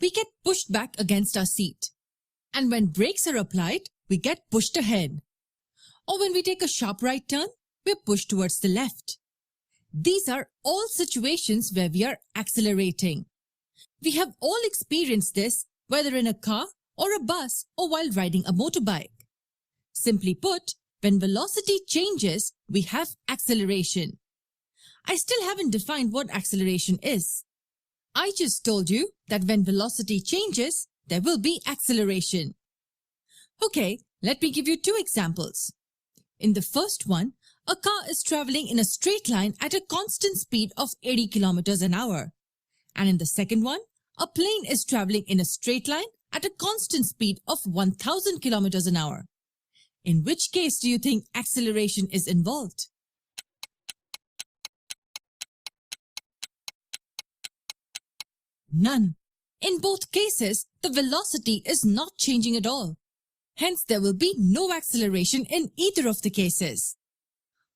we get pushed back against our seat. And when brakes are applied, we get pushed ahead. Or when we take a sharp right turn, we're pushed towards the left. These are all situations where we are accelerating. We have all experienced this, whether in a car or a bus or while riding a motorbike. Simply put, when velocity changes, we have acceleration. I still haven't defined what acceleration is. I just told you that when velocity changes, there will be acceleration. Okay, let me give you two examples. In the first one, a car is traveling in a straight line at a constant speed of 80 kilometers an hour. And in the second one, a plane is traveling in a straight line at a constant speed of 1000 kilometers an hour. In which case do you think acceleration is involved? None. In both cases, the velocity is not changing at all. Hence, there will be no acceleration in either of the cases.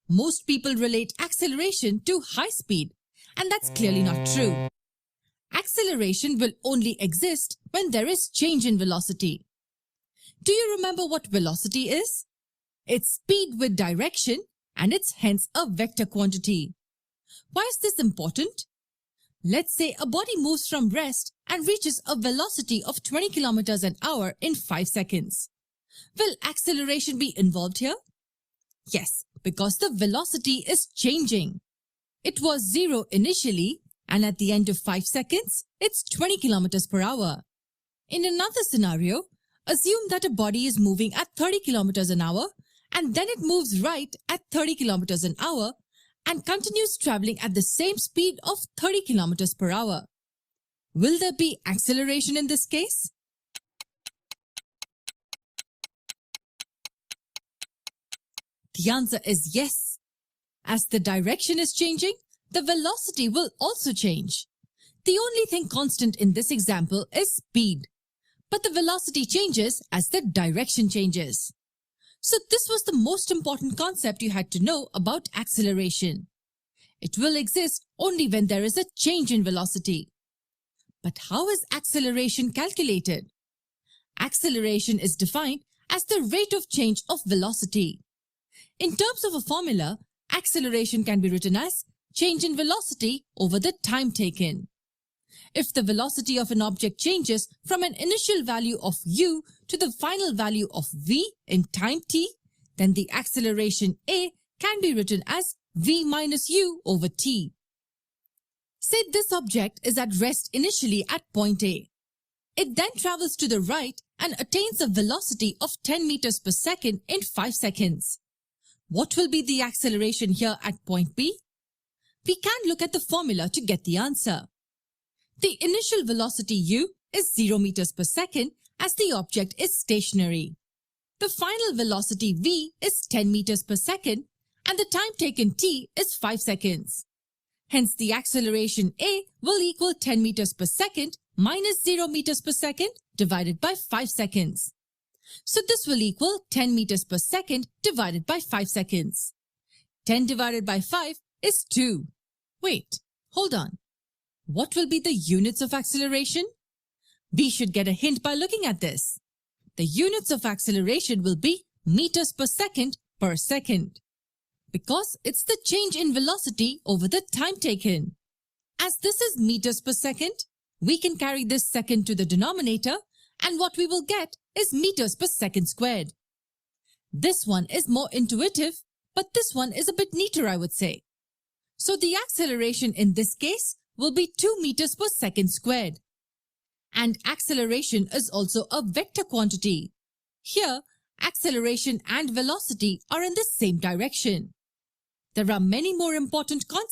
Most people relate acceleration to high speed, and that's clearly not true. Acceleration will only exist when there is change in velocity. Do you remember what velocity is? It's speed with direction, and it's hence a vector quantity. Why is this important? Let's say a body moves from rest and reaches a velocity of 20 kilometers an hour in 5 seconds. Will acceleration be involved here? Yes, because the velocity is changing. It was 0 initially, and at the end of 5 seconds, it's 20 kilometers per hour. In another scenario, assume that a body is moving at 30 kilometers an hour, and then it moves right at 30 kilometers an hour and continues traveling at the same speed of 30 kilometers per hour. Will there be acceleration in this case? The answer is yes. As the direction is changing, the velocity will also change. The only thing constant in this example is speed, but the velocity changes as the direction changes. So this was the most important concept you had to know about acceleration. It will exist only when there is a change in velocity. But how is acceleration calculated? Acceleration is defined as the rate of change of velocity. In terms of a formula, acceleration can be written as change in velocity over the time taken. If the velocity of an object changes from an initial value of u to the final value of v in time t, then the acceleration a can be written as v minus u over t. Say this object is at rest initially at point A. It then travels to the right and attains a velocity of 10 meters per second in 5 seconds. What will be the acceleration here at point B? We can look at the formula to get the answer. The initial velocity u is 0 meters per second as the object is stationary. The final velocity v is 10 meters per second and the time taken t is 5 seconds. Hence, the acceleration a will equal 10 meters per second minus 0 meters per second divided by 5 seconds. So this will equal 10 meters per second divided by 5 seconds. 10 divided by 5 is 2. Wait, hold on. What will be the units of acceleration? We should get a hint by looking at this. The units of acceleration will be meters per second, because it's the change in velocity over the time taken. As this is meters per second, we can carry this second to the denominator, and what we will get is meters per second squared. This one is more intuitive, but this one is a bit neater, I would say. So the acceleration in this case will be 2 meters per second squared. And acceleration is also a vector quantity. Here, acceleration and velocity are in the same direction. There are many more important concepts